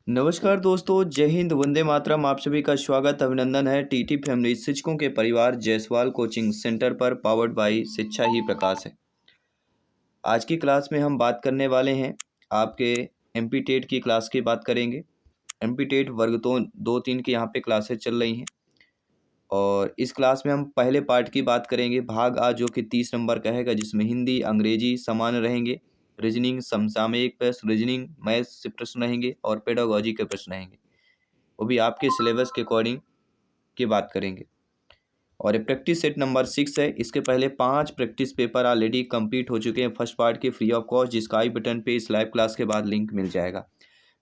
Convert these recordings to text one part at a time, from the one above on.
नमस्कार दोस्तों, जय हिंद, वंदे मातरम। आप सभी का स्वागत अभिनंदन है टीटी फैमिली शिक्षकों के परिवार जायसवाल कोचिंग सेंटर पर, पावर्ड बाई शिक्षा ही प्रकाश है। आज की क्लास में हम बात करने वाले हैं आपके एमपी टेट की क्लास की बात करेंगे। एमपी टेट वर्ग तो 2-3 की यहाँ पे क्लासेस चल रही हैं और इस क्लास में हम पहले पार्ट की बात करेंगे, भाग आ, जो कि 30 नंबर का है, जिसमें हिंदी अंग्रेजी समान रहेंगे, रीजनिंग समसामयिक प्रश्न, रीजनिंग मैथ्स से प्रश्न रहेंगे और पेडागोजी के प्रश्न रहेंगे, वो भी आपके सिलेबस के अकॉर्डिंग की बात करेंगे। और ये प्रैक्टिस सेट नंबर 6 है। इसके पहले 5 प्रैक्टिस पेपर ऑलरेडी कंप्लीट हो चुके हैं फर्स्ट पार्ट के, फ्री ऑफ कॉस्ट, जिसका आई बटन पे इस लाइव क्लास के बाद लिंक मिल जाएगा।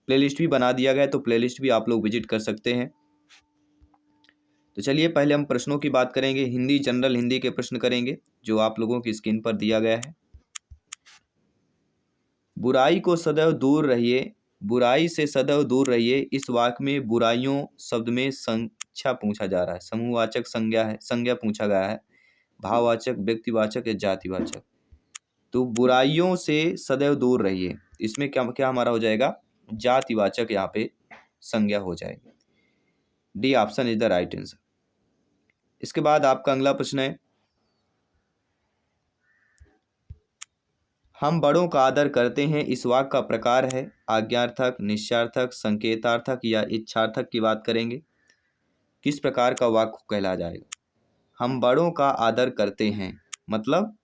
प्लेलिस्ट भी बना दिया गया है, तो प्लेलिस्ट भी आप लोग विजिट कर सकते हैं। तो चलिए पहले हम प्रश्नों की बात करेंगे। हिंदी जनरल हिंदी के प्रश्न करेंगे जो आप लोगों की स्क्रीन पर दिया गया है। बुराई को सदैव दूर रहिए, बुराई से सदैव दूर रहिए। इस वाक्य में बुराइयों शब्द में संख्या पूछा जा रहा है, समूहवाचक संज्ञा है, संज्ञा पूछा गया है, भाववाचक, व्यक्तिवाचक या जातिवाचक। तो बुराइयों से सदैव दूर रहिए, इसमें क्या क्या हमारा हो जाएगा, जातिवाचक यहाँ पे संज्ञा हो जाएगी। D option is the right answer. इसके बाद आपका अगला प्रश्न है, हम बड़ों का आदर करते हैं। इस वाक्य का प्रकार है आज्ञार्थक, निश्चयार्थक, संकेतार्थक या इच्छार्थक की बात करेंगे। किस प्रकार का वाक्य कहला जाएगा? हम बड़ों का आदर करते हैं मतलब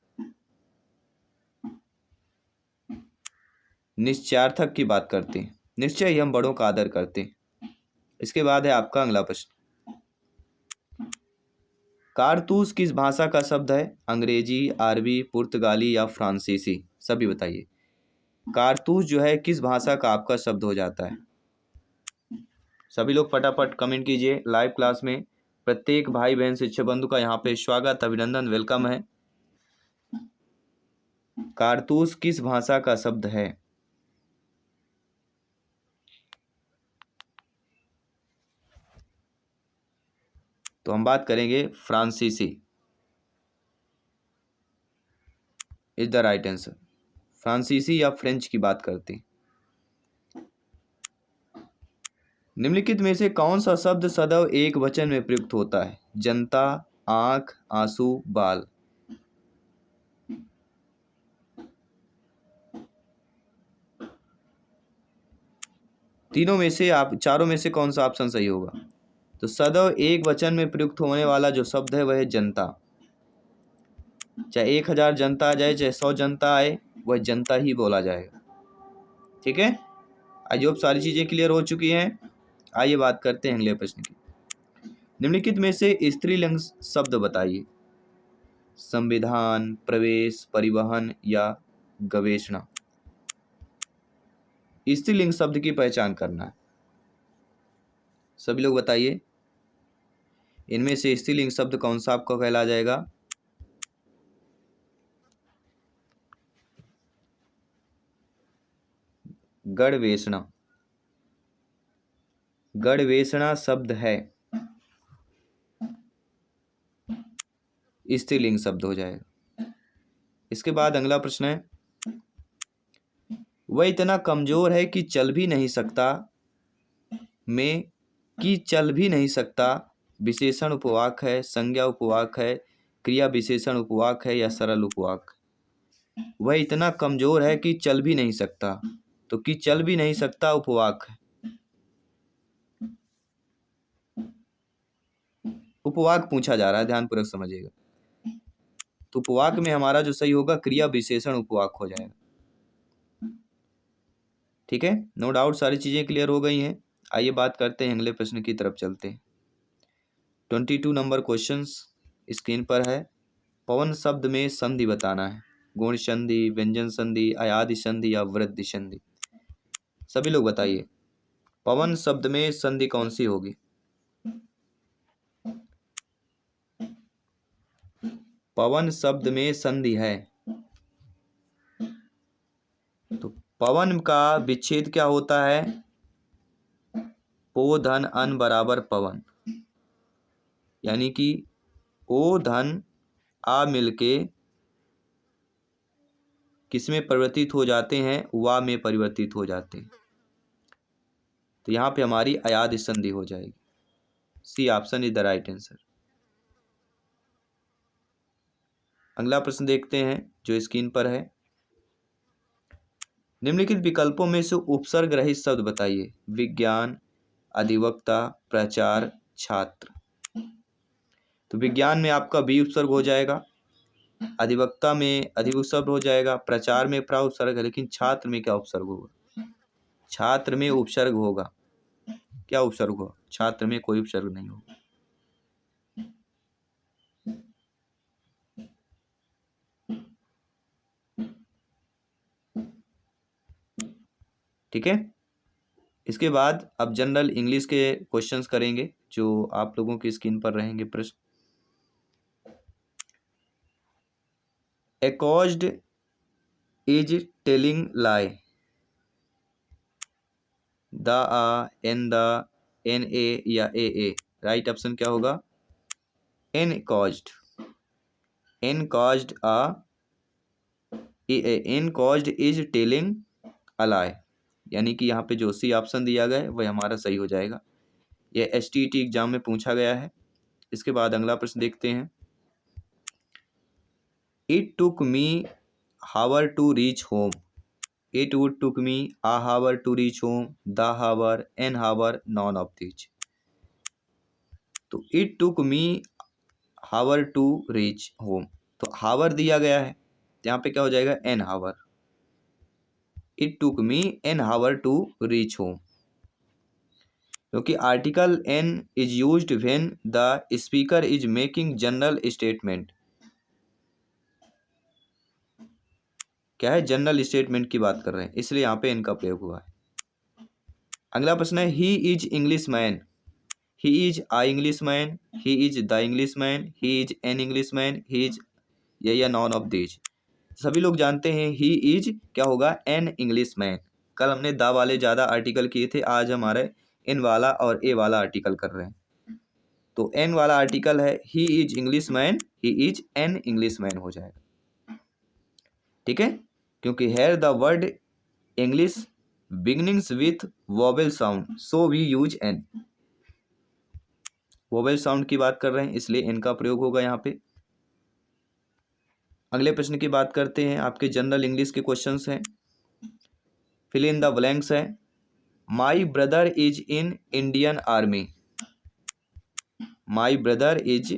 निश्चयार्थक की बात करते हैं, निश्चय ही हम बड़ों का आदर करते हैं। इसके बाद है आपका अगला प्रश्न, कारतूस किस भाषा का शब्द है? अंग्रेजी, अरबी, पुर्तगाली या फ्रांसीसी? सभी बताइए। कारतूस जो है किस भाषा का आपका शब्द हो जाता है? सभी लोग फटाफट कमेंट कीजिए। लाइव क्लास में प्रत्येक भाई बहन शिक्षक बंधु का यहाँ पे स्वागत, अभिनंदन, वेलकम है। कारतूस किस भाषा का शब्द है? तो हम बात करेंगे फ्रांसीसी इज द राइट आंसर। फ्रांसीसी या फ्रेंच की बात करते हैं। निम्नलिखित में से कौन सा शब्द सदैव एक वचन में प्रयुक्त होता है? जनता, आंख, आंसू, बाल? तीनों में से आप चारों में से कौन सा ऑप्शन सही होगा? तो सदैव एक वचन में प्रयुक्त होने वाला जो शब्द है वह है जनता। चाहे 1000 जनता आ जाए, चाहे 100 जनता आए, वह जनता ही बोला जाएगा। ठीक है, आज अब सारी चीजें क्लियर हो चुकी हैं। आइए बात करते हैं अगले प्रश्न की। निम्नलिखित में से स्त्रीलिंग शब्द बताइए। संविधान, प्रवेश, परिवहन या गवेषणा? स्त्रीलिंग शब्द की पहचान करना है, सभी लोग बताइए। इनमें से स्त्रीलिंग शब्द कौन सा आपको कहला जाएगा? गणवेषणा। गणवेषणा शब्द है स्त्रीलिंग शब्द हो जाएगा। इसके बाद अगला प्रश्न है, वह इतना कमजोर है कि चल भी नहीं सकता में कि चल भी नहीं सकता विशेषण उपवाक है, संज्ञा उपवाक है, क्रिया विशेषण उपवाक है या सरल उपवाक? वह इतना कमजोर है कि चल भी नहीं सकता, तो कि चल भी नहीं सकता उपवाक है। उपवाक पूछा जा रहा है, ध्यानपूर्वक समझिएगा। तो उपवाक में हमारा जो सही होगा क्रिया विशेषण उपवाक हो जाएगा। ठीक है, नो डाउट सारी चीजें क्लियर हो गई हैं। आइए बात करते हैं अगले प्रश्न की तरफ चलते हैं। 22 नंबर क्वेश्चन स्क्रीन पर है। पवन शब्द में संधि बताना है, गुण संधि, व्यंजन संधि, अयादि संधि या वृद्धि संधि? सभी लोग बताइए, पवन शब्द में संधि कौन सी होगी? पवन शब्द में संधि है, तो पवन का विच्छेद क्या होता है? ओ धन अन बराबर पवन, यानी कि ओ धन आ मिलके किस में परिवर्तित हो जाते हैं? वा में परिवर्तित हो जाते हैं। तो यहाँ पे हमारी अयाद संधि हो जाएगी। C option is the right answer. अगला प्रश्न देखते हैं जो स्क्रीन पर है। निम्नलिखित विकल्पों में से उपसर्ग रहित शब्द बताइए। विज्ञान, अधिवक्ता, प्रचार, छात्र। तो विज्ञान में आपका बी उपसर्ग हो जाएगा, अधिवक्ता में अधिउपसर्ग हो जाएगा, प्रचार में प्रा उपसर्ग है, लेकिन छात्र में क्या उपसर्ग होगा? छात्र में उपसर्ग होगा। क्या उपसर्ग होगा? छात्र में कोई उपसर्ग नहीं होगा। ठीक है। इसके बाद अब जनरल इंग्लिश के क्वेश्चंस करेंगे जो आप लोगों की स्क्रीन पर रहेंगे प्रश्न। Accused is telling lie. The, a, an, the, an, a या ए। राइट ऑप्शन क्या होगा? Accused. Accused accused is telling a lie, यानी कि यहाँ पे जो सी ऑप्शन दिया गया है वह हमारा सही हो जाएगा। यह STT एग्जाम में पूछा गया है। इसके बाद अगला प्रश्न देखते हैं। It took me hour to reach home. It would took me, a hour to reach home, the hour, an hour, none of these. तो it took me hour to reach home, तो हावर दिया गया है, यहाँ पे क्या हो जाएगा? An hour. It took me an hour to reach home, क्योंकि article an is used when the speaker is making general statement. क्या है? जनरल स्टेटमेंट की बात कर रहे हैं, इसलिए यहाँ पे एन का प्रयोग हुआ है। अगला प्रश्न है he is English man. He is a English man, he is the English man, he is an English man, he is ये या नॉन ऑफ दीज। सभी लोग जानते हैं ही इज क्या होगा? N English man. कल हमने द वाले ज़्यादा आर्टिकल किए थे, आज हमारे एन वाला और ए वाला आर्टिकल कर रहे हैं। तो एन वाला आर्टिकल है he is English man, he is an English man हो जाएगा। ठीक है, क्योंकि here the word English beginnings with vowel sound, so we use an. Vowel sound की बात कर रहे हैं, इसलिए एन का प्रयोग होगा यहाँ पे। अगले प्रश्न की बात करते हैं। आपके जनरल इंग्लिश के क्वेश्चंस हैं। फिल इन द ब्लैंक्स है। My brother is in Indian army. My brother is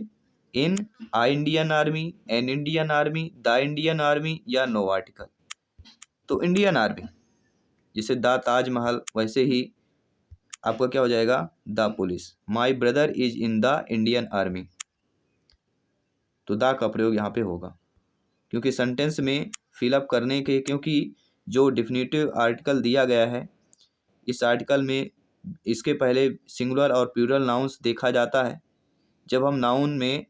in a Indian army, an Indian army, the Indian army या नो आर्टिकल। तो इंडियन आर्मी, जैसे द ताजमहल, वैसे ही आपका क्या हो जाएगा? The police. My brother is in the Indian army, तो द का प्रयोग यहाँ पे होगा, क्योंकि सेंटेंस में फिलअप करने के, क्योंकि जो डिफिनेटिव आर्टिकल दिया गया है इस आर्टिकल में, इसके पहले सिंगुलर और प्लूरल नाउन्स देखा जाता है। जब हम नाउन में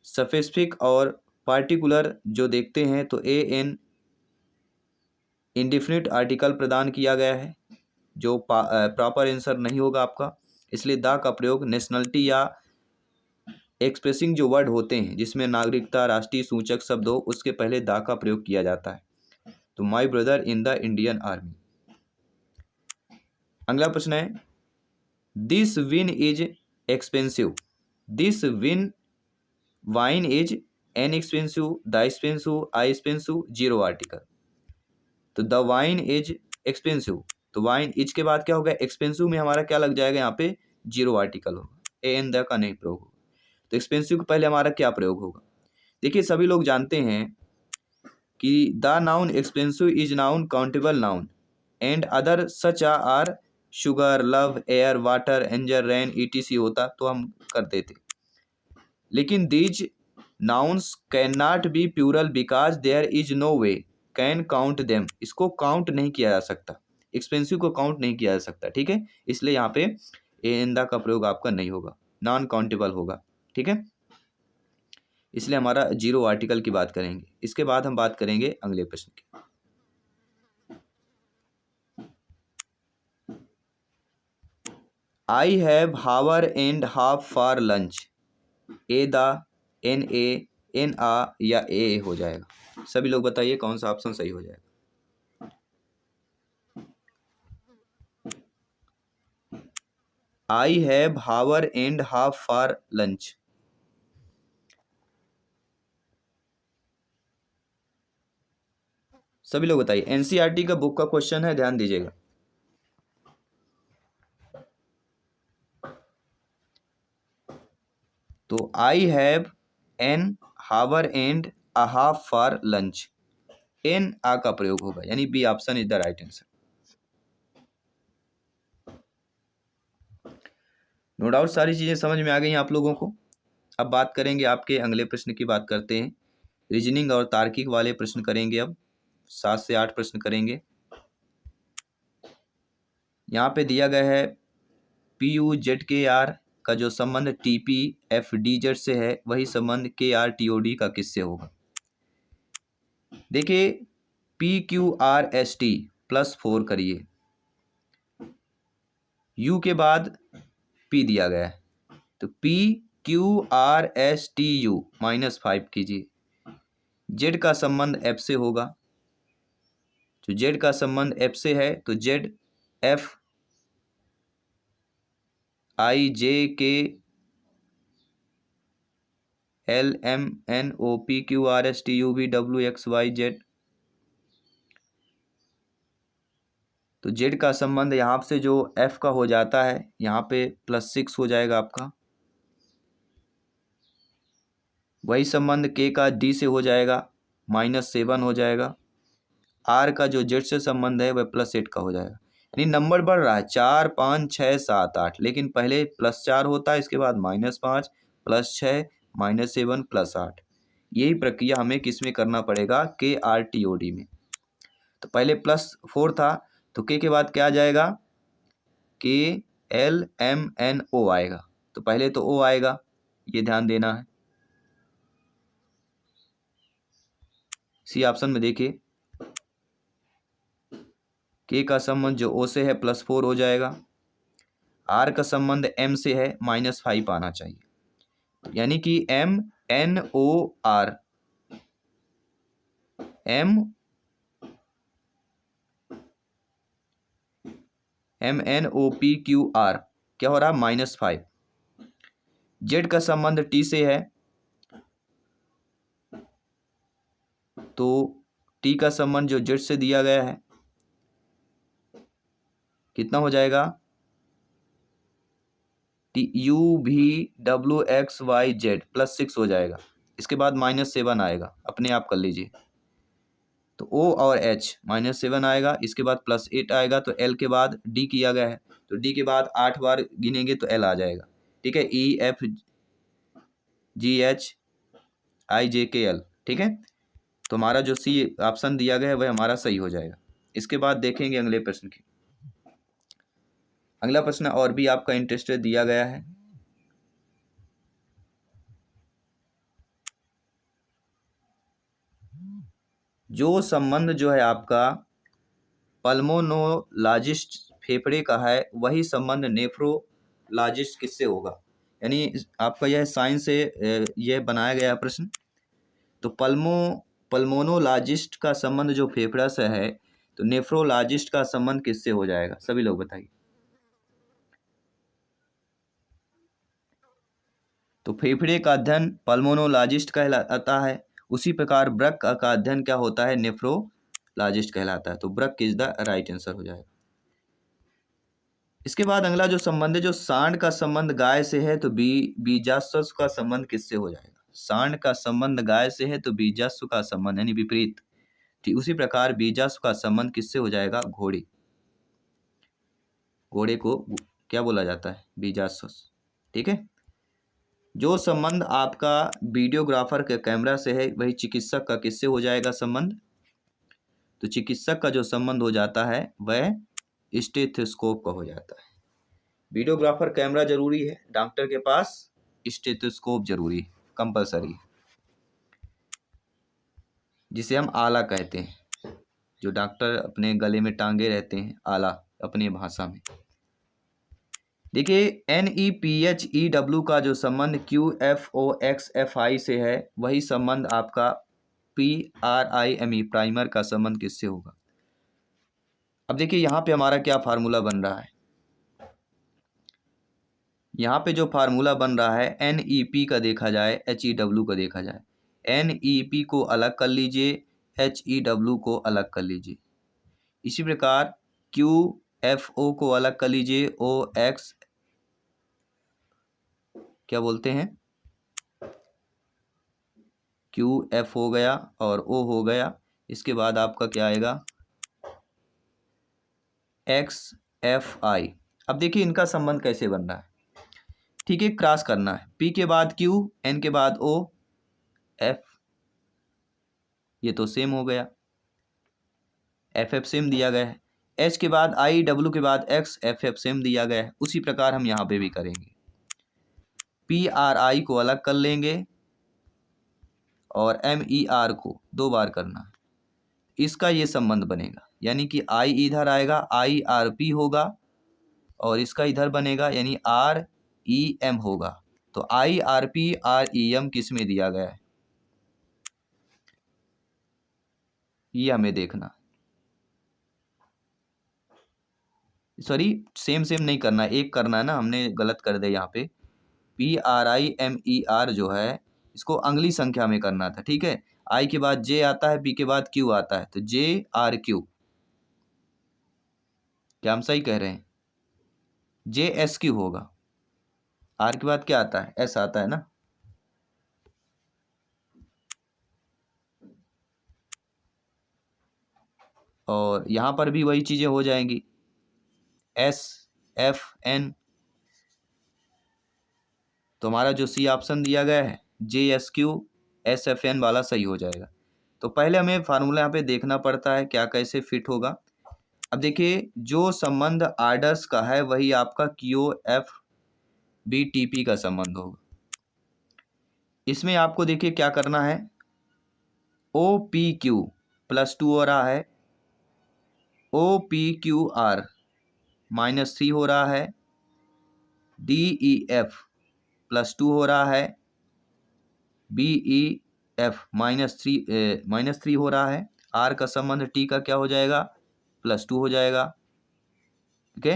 स्पेसिफिक और पार्टिकुलर जो देखते हैं तो ए एन इंडिफिनिट आर्टिकल प्रदान किया गया है, जो प्रॉपर आंसर नहीं होगा आपका। इसलिए द का प्रयोग नेशनलिटी या एक्सप्रेसिंग जो वर्ड होते हैं जिसमें नागरिकता, राष्ट्रीय सूचक शब्द हो, उसके पहले द का प्रयोग किया जाता है। तो my brother in the Indian army. अगला प्रश्न है this win is expensive. This win wine is an expensive, the expensive, I expensive, zero article. तो द वाइन इज एक्सपेंसिव, तो वाइन इज के बाद क्या होगा? एक्सपेंसिव में हमारा क्या लग जाएगा? यहाँ पे जीरो आर्टिकल होगा, ए एन द का नहीं प्रयोग होगा। तो एक्सपेंसिव के पहले हमारा क्या प्रयोग होगा? देखिए सभी लोग जानते हैं कि the noun expensive is noun countable noun and other such are sugar, love, air, water, anger, rain, ETC होता तो हम कर देते। लेकिन these nouns can not be plural because there is no way can count them. इसको count नहीं किया जा सकता, एक्सपेंसिव को काउंट नहीं किया जा सकता। ठीक है, इसलिए यहाँ पे इन द का प्रयोग आपका नहीं होगा, नॉन काउंटेबल होगा। ठीक है, इसलिए हमारा जीरो आर्टिकल की बात करेंगे। इसके बाद हम बात करेंगे अगले प्रश्न की। I have hour and half for lunch. A the, an a, an a या ए हो जाएगा। सभी लोग बताइए कौन सा ऑप्शन सही हो जाएगा? I have hour and half for lunch. सभी लोग बताइए, एनसीईआरटी का बुक का क्वेश्चन है, ध्यान दीजिएगा। तो I have an hour and a half for lunch, an a का प्रयोग होगा, यानी B option is the right answer. No doubt सारी चीजें समझ में आ गई आप लोगों को। अब बात करेंगे आपके अगले प्रश्न की, बात करते हैं रीजनिंग और तार्किक वाले प्रश्न करेंगे। अब 7 से 8 प्रश्न करेंगे। यहाँ पे दिया गया है पी यू जेड के आर का जो संबंध T P F D Z से है, वही संबंध के आर टी ओ डी का किससे होगा। देखिए P Q R S T +4 करिए, यू के बाद पी दिया गया है, तो P Q R S T you -5 कीजिए। जेड का संबंध एफ से होगा, जो जेड का संबंध एफ से है तो Z F I J K L M N O P Q R S T U V W X Y Z. तो जेड का संबंध यहाँ से जो एफ का हो जाता है, यहाँ पे +6 हो जाएगा आपका। वही संबंध के का डी से हो जाएगा, -7 हो जाएगा। आर का जो जेड से संबंध है वह +8 का हो जाएगा। यानी नंबर बढ़ रहा है 4 5 6 7 8, लेकिन पहले +4 होता है, इसके बाद -5 +6 -7 +8। यही प्रक्रिया हमें किस में करना पड़ेगा, के आर टी ओ डी में। तो पहले +4 था, तो के बाद क्या आ जाएगा, के एल एम एन ओ आएगा। तो पहले तो ओ आएगा, ये ध्यान देना है। सी ऑप्शन में देखिए, के का संबंध जो ओ से है +4 हो जाएगा, आर का संबंध एम से है -5 आना चाहिए, यानी कि M N O R, M N O P Q R क्या हो रहा है, -5। जेड का संबंध टी से है, तो टी का संबंध जो जेड से दिया गया है कितना हो जाएगा, T U V W X Y Z +6 हो जाएगा। इसके बाद -7 आएगा, अपने आप कर लीजिए। तो O और H -7 आएगा, इसके बाद +8 आएगा, तो L के बाद D किया गया है, तो D के बाद 8 बार गिनेंगे तो L आ जाएगा। ठीक है, E F G H I J K L। ठीक है, तो हमारा जो सी ऑप्शन दिया गया है वह हमारा सही हो जाएगा। इसके बाद देखेंगे अगले प्रश्न की। अगला प्रश्न और भी आपका इंटरेस्टेड दिया गया है। जो संबंध जो है आपका पल्मोनोलॉजिस्ट फेफड़े का है, वही संबंध नेफ्रोलॉजिस्ट किससे होगा। यानी आपका यह साइंस से यह बनाया गया प्रश्न। तो पल्मोनोलॉजिस्ट का संबंध जो फेफड़ा से है, तो नेफ्रोलॉजिस्ट का संबंध किससे हो जाएगा, सभी लोग बताइए। तो फेफड़े का अध्ययन पल्मोनोलॉजिस्ट कहलाता है, उसी प्रकार वृक्क का अध्ययन क्या होता है, नेफ्रोलॉजिस्ट कहलाता है। तो वृक्क इज द राइट आंसर हो जाएगा। इसके बाद अगला जो संबंध है, जो सांड का संबंध गाय से है, तो बीजास्व का संबंध किससे हो जाएगा। सांड का संबंध गाय से है, तो बीजास्व का संबंध यानी विपरीत। ठीक उसी प्रकार बीजास्व का संबंध किससे हो जाएगा, घोड़े। घोड़े को क्या बोला जाता है, बीजास्व। ठीक है, जो संबंध आपका वीडियोग्राफर के कैमरा से है, वही चिकित्सक का किससे हो जाएगा संबंध। तो चिकित्सक का जो संबंध हो जाता है वह स्टेथोस्कोप का हो जाता है। वीडियोग्राफर कैमरा जरूरी है, डॉक्टर के पास स्टेथोस्कोप जरूरी है, कंपलसरी, जिसे हम आला कहते हैं, जो डॉक्टर अपने गले में टांगे रहते हैं, आला अपनी भाषा में। देखिए NEPHEW का जो संबंध QFOXFI से है, वही संबंध आपका PRIME प्राइमर का संबंध किससे होगा। अब देखिए यहाँ पे हमारा क्या फार्मूला बन रहा है, यहाँ पे जो फार्मूला बन रहा है NEP का देखा जाए, HEW का देखा जाए, NEP को अलग कर लीजिए, HEW को अलग कर लीजिए। इसी प्रकार QFO को अलग कर लीजिए, OX क्या बोलते हैं, QF हो गया और O हो गया। इसके बाद आपका क्या आएगा, XFI। अब देखिए इनका संबंध कैसे बन रहा है। ठीक है, क्रॉस करना है, P के बाद Q, N के बाद O, F, ये तो सेम हो गया, FF सेम दिया गया है। H के बाद I, W के बाद X, FF सेम दिया गया है। उसी प्रकार हम यहाँ पे भी करेंगे, PRI को अलग कर लेंगे और MER को 2 बार करना है, इसका ये संबंध बनेगा, यानी कि I इधर आएगा, IRP होगा और इसका इधर बनेगा, यानी REM होगा। तो IRP REM किस में दिया गया है, ये हमें देखना। सॉरी, सेम नहीं करना, एक करना है ना, हमने गलत कर दिया यहाँ पे। PRIMER जो है इसको अंगली संख्या में करना था। ठीक है, I के बाद J आता है, P के बाद Q आता है, तो JRQ, क्या हम सही कह रहे हैं, JSQ होगा। R के बाद क्या आता है, S आता है ना। और यहाँ पर भी वही चीजें हो जाएंगी, SFN। तो हमारा जो C ऑप्शन दिया गया है JSQ SFN वाला सही हो जाएगा। तो पहले हमें फार्मूला यहाँ पे देखना पड़ता है क्या कैसे फिट होगा। अब देखिए जो संबंध आर्डर्स का है वही आपका QFBTP का संबंध होगा। इसमें आपको देखिए क्या करना है, OPQ +2 हो रहा है, OPQR -3 हो रहा है, DEF +2 हो रहा है, BEF -3 हो रहा है। R का संबंध T का क्या हो जाएगा, +2 हो जाएगा। ओके,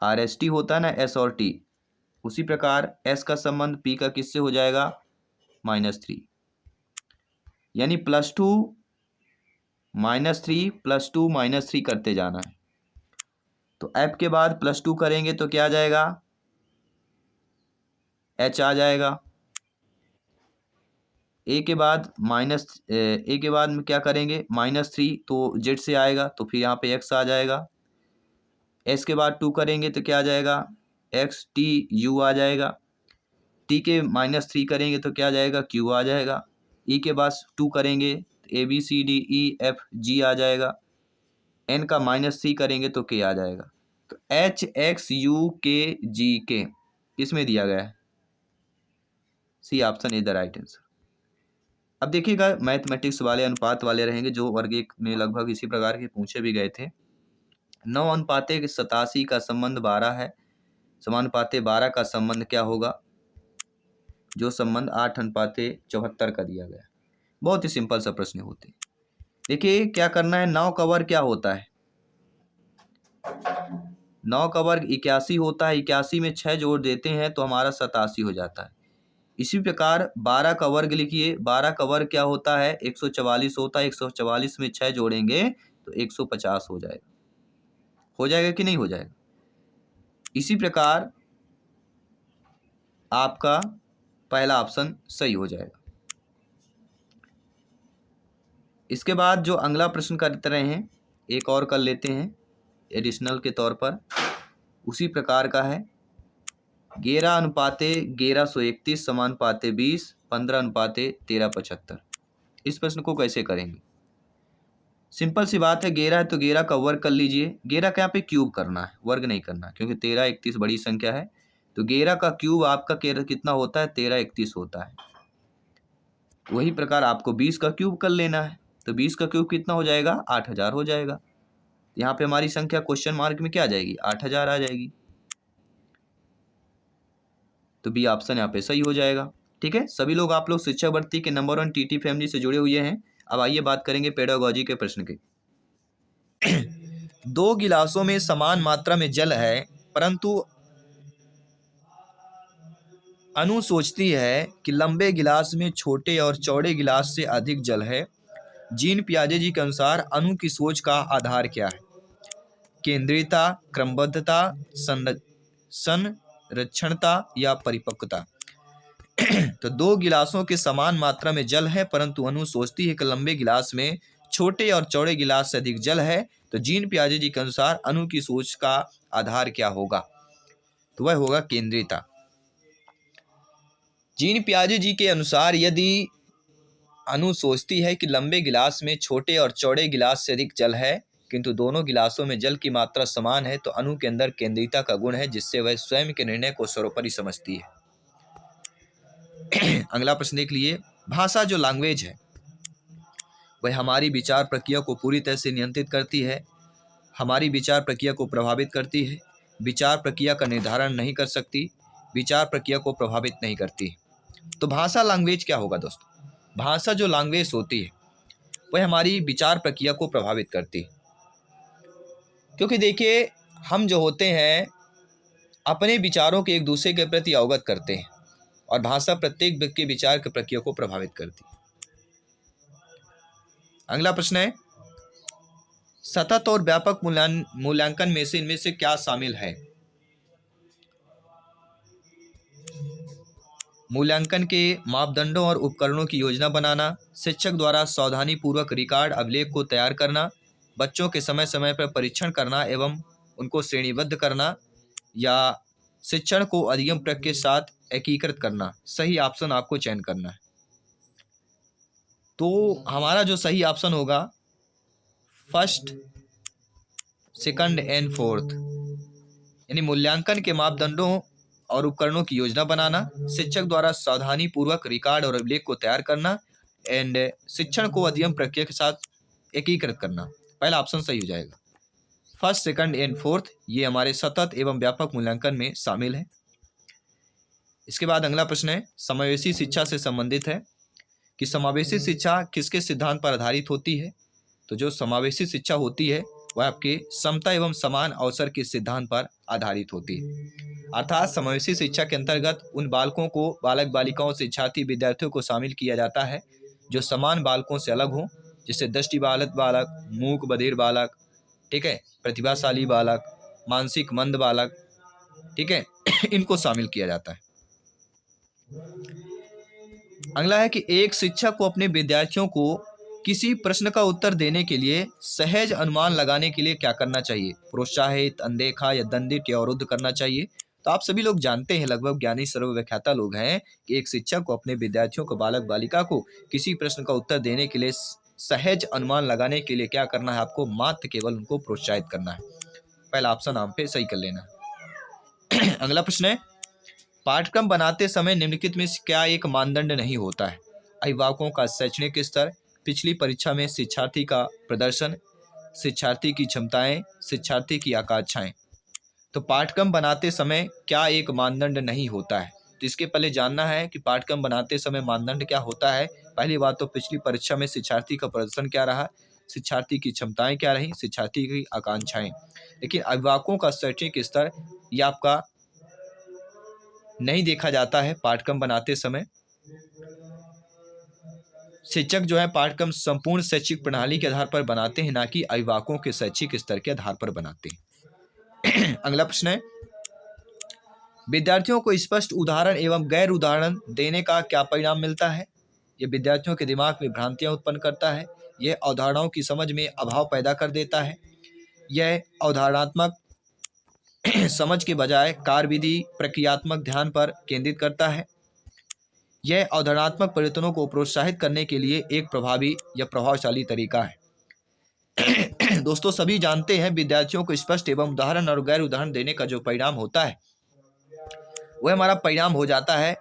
RST होता है ना S और T, उसी प्रकार S का संबंध P का किससे हो जाएगा, -3, यानी +2 -3 +2 -3 करते जाना है। तो F के बाद +2 करेंगे तो क्या आ जाएगा, H आ जाएगा। A के बाद A के बाद में क्या करेंगे, -3, तो Z से आएगा तो फिर यहाँ पे X आ जाएगा। S के बाद 2 करेंगे तो क्या आ जाएगा, XTU आ जाएगा। T के -3 करेंगे तो क्या आ जाएगा, Q आ जाएगा। E के बाद 2 करेंगे तो ABCDEFG आ जाएगा। N का -3 करेंगे तो K आ जाएगा। तो HXUKGK किसमें दिया गया है, C option is the right answer. अब देखिएगा मैथमेटिक्स वाले अनुपात वाले रहेंगे जो वर्ग 1 में लगभग इसी प्रकार के पूछे भी गए थे। 9:87 का संबंध 12 है, समानुपाते 12 का संबंध क्या होगा, जो संबंध 8:74 का दिया गया। बहुत ही सिंपल सा प्रश्न होते हैं। देखिए क्या करना है, 9 का वर्ग क्या होता है, 9 का वर्ग 81 होता है। 81 में 6 जोड़ देते हैं तो हमारा 87 हो जाता है। इसी प्रकार 12 का वर्ग लिखिए, 12 का वर्ग क्या होता है, 144 होता है। 144 में 6 जोड़ेंगे तो 150 हो जाएगा। हो जाएगा कि नहीं हो जाएगा। इसी प्रकार आपका पहला ऑप्शन सही हो जाएगा। इसके बाद जो अगला प्रश्न करते रहे हैं एक और कर लेते हैं एडिशनल के तौर पर, उसी प्रकार का है। 11:1131 समानुपाते 20, 15:1375। इस प्रश्न को कैसे करेंगे, सिंपल सी बात है। 11 है तो 11 का वर्ग कर लीजिए। 11 का यहाँ पे क्यूब करना है, वर्ग नहीं करना, क्योंकि 13 31 बड़ी संख्या है। तो 11 का क्यूब आपका कितना होता है, 13 31 होता है। वही प्रकार आपको 20 का क्यूब कर लेना है, तो 20 का क्यूब कितना हो जाएगा, 8000 हो जाएगा। यहाँ पे हमारी संख्या क्वेश्चन मार्क में क्या आ जाएगी, 8000 आ जाएगी। तो बी ऑप्शन यहाँ पे सही हो जाएगा। ठीक है, सभी लोग आप लोग शिक्षावर्ती के नंबर 1 टीटी फैमिली से जुड़े हुए हैं। अब आइए बात करेंगे पेडागोजी के प्रश्न की। दो गिलासों में समान मात्रा में जल है, परंतु अनु सोचती है कि लंबे गिलास में छोटे और चौड़े गिलास से अधिक जल है। जीन पियाजे जी के अनुसार अनु की सोच का आधार क्या है? केंद्रीयता, क्रमबद्धता, संरक्षणता या परिपक्वता। तो दो गिलासों के समान मात्रा में जल है, परंतु अनु सोचती है कि लंबे गिलास में छोटे और चौड़े गिलास से अधिक जल है। तो जीन पियाजे जी के अनुसार अनु की सोच का आधार क्या होगा? तो वह होगा केंद्रीयता। जीन पियाजे जी के अनुसार यदि अनु सोचती है कि लंबे गिलास में छोटे और चौड़े गिलास से अधिक जल है, किंतु दोनों गिलासों में जल की मात्रा समान है, तो अनु के अंदर केंद्रीयता का गुण है, जिससे वह स्वयं के निर्णय को सर्वोपरि समझती है। अगला प्रश्न देख लिए। भाषा जो लैंग्वेज है वह हमारी विचार प्रक्रिया को पूरी तरह से नियंत्रित करती है, हमारी विचार प्रक्रिया को प्रभावित करती है, विचार प्रक्रिया का निर्धारण नहीं कर सकती, विचार प्रक्रिया को प्रभावित नहीं करती। तो भाषा लैंग्वेज क्या होगा दोस्तों? भाषा जो लैंग्वेज होती है वह हमारी विचार प्रक्रिया को प्रभावित करती है, क्योंकि देखिए हम जो होते हैं अपने विचारों के एक दूसरे के प्रति अवगत करते हैं, और भाषा प्रत्येक व्यक्ति के विचार की प्रक्रिया को प्रभावित करती है। अगला प्रश्न है, सतत और व्यापक मूल्यांकन में से इनमें से क्या शामिल है? मूल्यांकन के मापदंडों और उपकरणों की योजना बनाना, शिक्षक द्वारा सावधानी पूर्वक रिकॉर्ड अभिलेख को तैयार करना, बच्चों के समय समय पर परीक्षण करना एवं उनको श्रेणीबद्ध करना, या शिक्षण को अधिगम प्रक्रिया के साथ एकीकृत करना। सही ऑप्शन आपको चयन करना है। तो हमारा जो सही ऑप्शन होगा फर्स्ट, सेकंड एंड फोर्थ, यानी मूल्यांकन के मापदंडों और उपकरणों की योजना बनाना, शिक्षक द्वारा सावधानी पूर्वक रिकॉर्ड और अभिलेख को तैयार करना, एंड शिक्षण को अधिगम प्रक्रिया के साथ एकीकृत करना। पहला ऑप्शन सही हो जाएगा। फर्स्ट, सेकंड एंड फोर्थ ये हमारे सतत एवं व्यापक मूल्यांकन में शामिल है। इसके बाद अगला प्रश्न है, समावेशी शिक्षा से संबंधित है कि समावेशी शिक्षा किसके सिद्धांत पर आधारित होती है? तो जो समावेशी शिक्षा होती है वह आपके समता एवं समान अवसर के सिद्धांत पर आधारित होती है। अर्थात समावेशी शिक्षा के अंतर्गत उन बालकों को, बालक बालिकाओं, शिक्षार्थी, विद्यार्थियों को शामिल किया जाता है जो समान बालकों से अलग हों, जैसे दृष्टिबाधित बालक, मूक बधिर बालक, ठीक है, प्रतिभाशाली बालक, मानसिक मंद बालक, ठीक है, इनको शामिल किया जाता है। अगला है कि एक शिक्षक को अपने विद्यार्थियों को किसी प्रश्न का उत्तर देने के लिए सहज अनुमान लगाने के लिए क्या करना चाहिए? प्रोत्साहित, अनदेखा या दंडित या अवरुद्ध करना चाहिए? तो आप सभी लोग जानते हैं, लगभग ज्ञानी सर्वव्याख्याता लोग हैं, कि एक शिक्षक को अपने विद्यार्थियों को, बालक बालिका को किसी प्रश्न का उत्तर देने के लिए सहज अनुमान लगाने के लिए क्या करना है? आपको मात्र केवल उनको प्रोत्साहित करना है। पहला ऑप्शन आप पे सही कर लेना। अगला प्रश्न है, पाठ्यक्रम बनाते समय निम्नलिखित में क्या एक मानदंड नहीं होता है? अभिभावकों का शैक्षणिक स्तर, पिछली परीक्षा में शिक्षार्थी का प्रदर्शन, शिक्षार्थी की क्षमताएं, शिक्षार्थी की आकांक्षाएं। तो पाठ्यक्रम बनाते समय क्या एक मानदंड नहीं होता है? तो इसके पहले जानना है कि पाठ्यक्रम बनाते समय मानदंड क्या होता है। पहली बात तो पिछली परीक्षा में शिक्षार्थी का प्रदर्शन क्या रहा, शिक्षार्थी की क्षमताएं क्या रही, शिक्षार्थी की आकांक्षाएं। लेकिन अभिभावकों का शैक्षणिक स्तर यह आपका नहीं देखा जाता है पाठ्यक्रम बनाते समय। शिक्षक जो है पाठ्यक्रम संपूर्ण शैक्षिक प्रणाली के आधार पर बनाते हैं, ना कि अभिभावकों के शैक्षिक स्तर के आधार पर बनाते हैं। अगला प्रश्न है, विद्यार्थियों को स्पष्ट उदाहरण एवं गैर उदाहरण देने का क्या परिणाम मिलता है? यह विद्यार्थियों के दिमाग में भ्रांतियां उत्पन्न करता है, यह अवधारणाओं की समझ में अभाव पैदा कर देता है, यह अवधारणात्मक समझ के बजाय कार्यविधि प्रक्रियात्मक ध्यान पर केंद्रित करता है, यह अवधारणात्मक परिवर्तनों को प्रोत्साहित करने के लिए एक प्रभावी या प्रभावशाली तरीका है। दोस्तों सभी जानते हैं, विद्यार्थियों को स्पष्ट एवं उदाहरण और गैर उदाहरण देने का जो परिणाम होता है वह हमारा परिणाम हो जाता है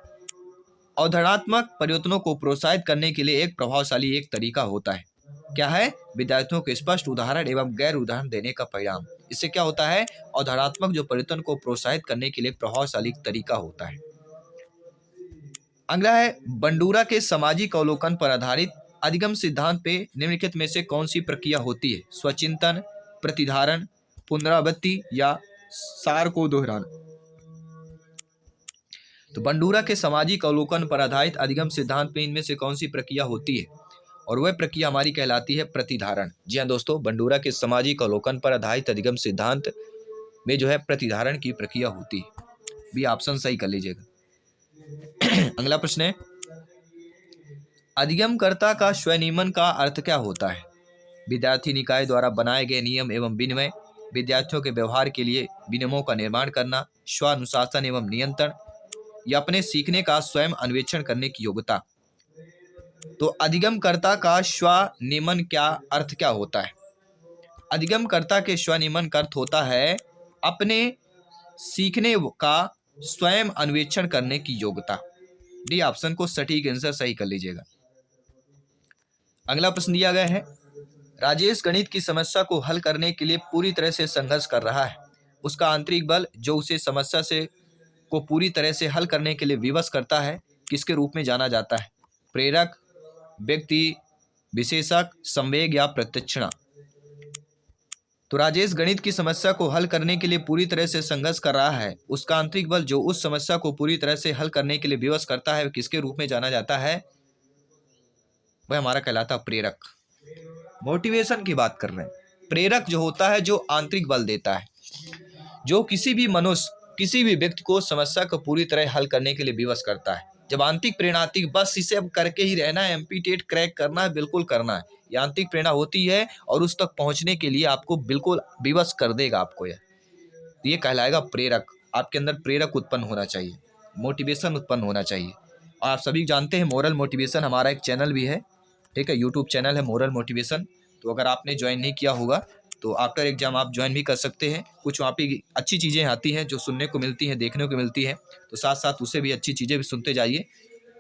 अवधारणात्मक परिवर्तनों को प्रोत्साहित करने के लिए एक प्रभावशाली एक तरीका होता है। क्या है? विद्यार्थियों को स्पष्ट उदाहरण एवं गैर उदाहरण देने का परिणाम। इससे क्या होता है? अवधारणात्मक जो परिवर्तन को प्रोत्साहित करने के लिए प्रभावशाली तरीका होता है। अगला है, बंडूरा के सामाजिक अवलोकन पर आधारित अधिगम सिद्धांत पे निम्नलिखित में से कौन सी प्रक्रिया होती है? स्वचिंतन, प्रतिधारण, पुनरावृत्ति या सार को दोहराना। तो बंडूरा के सामाजिक अवलोकन पर आधारित अधिगम सिद्धांत में इनमें से कौन सी प्रक्रिया होती है? और वह प्रक्रिया हमारी कहलाती है प्रतिधारण। जी हाँ दोस्तों, बंडूरा के सामाजिक अवलोकन पर आधारित अधिगम सिद्धांत में जो है प्रतिधारण की प्रक्रिया होती है। भी ऑप्शन सही कर लीजिएगा। अगला प्रश्न है, अधिगमकर्ता का स्वनियमन का अर्थ क्या होता है? विद्यार्थी निकाय द्वारा बनाए गए नियम एवं विनिमय, विद्यार्थियों के व्यवहार के लिए विनियमों का निर्माण करना, स्वानुशासन एवं नियंत्रण, या अपने सीखने का स्वयं अन्वेषण करने की योग्यता। तो अधिगमकर्ता का स्वनियमन क्या अर्थ क्या होता है? अधिगमकर्ता के स्वनियमन का अर्थ होता है अपने सीखने का स्वयं अन्वेषण करने की योग्यता। डी ऑप्शन को सटीक आंसर सही कर लीजिएगा। अगला प्रश्न दिया गया है, राजेश गणित की समस्या को हल करने के लिए पूरी तरह से संघर्ष कर रहा है। उसका आंतरिक बल जो उसे समस्या से को पूरी तरह से हल करने के लिए विवश करता है किसके रूप में जाना जाता है? प्रेरक, व्यक्ति विशेषक, संवेग या प्रत्यक्षणा। तो राजेश गणित की समस्या को हल करने के लिए पूरी तरह से संघर्ष कर रहा है। उसका आंतरिक बल जो उस समस्या को पूरी तरह से हल करने के लिए विवश करता है किसके रूप में जाना जाता है? वह हमारा कहलाता प्रेरक। मोटिवेशन की बात कर रहे हैं। प्रेरक जो होता है जो आंतरिक बल देता है, जो किसी भी मनुष्य किसी भी व्यक्ति को समस्या को पूरी तरह हल करने के लिए विवश करता है। जब आंतरिक प्रेरणा आती है बस इसे अब करके ही रहना है, एमपीटेट क्रैक करना है, बिल्कुल करना है, ये आंतरिक प्रेरणा होती है और उस तक पहुंचने के लिए आपको बिल्कुल विवश कर देगा आपको। ये कहलाएगा प्रेरक। आपके अंदर प्रेरक उत्पन्न होना चाहिए, मोटिवेशन उत्पन्न होना चाहिए। और आप सभी जानते हैं मोरल मोटिवेशन हमारा एक चैनल भी है, ठीक है, यूट्यूब चैनल है मोरल मोटिवेशन। तो अगर आपने ज्वाइन नहीं किया होगा तो आफ्टर एग्जाम आप ज्वाइन भी कर सकते हैं। कुछ वहाँ पे अच्छी चीज़ें आती हैं जो सुनने को मिलती हैं, देखने को मिलती हैं, तो साथ साथ उससे भी अच्छी चीज़ें भी सुनते जाइए।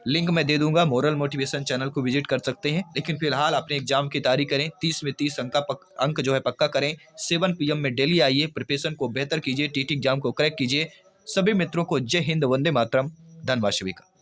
लिंक मैं दे दूंगा, मोरल मोटिवेशन चैनल को विजिट कर सकते हैं। लेकिन फिलहाल अपने एग्जाम की तैयारी करें, 30 में 30 अंक जो है पक्का करें। 7 PM में डेली आइए, प्रिपरेशन को बेहतर कीजिए, टीटी एग्जाम को क्रैक कीजिए। सभी मित्रों को जय हिंद, वंदे मातरम, धन्यवाद सभी का।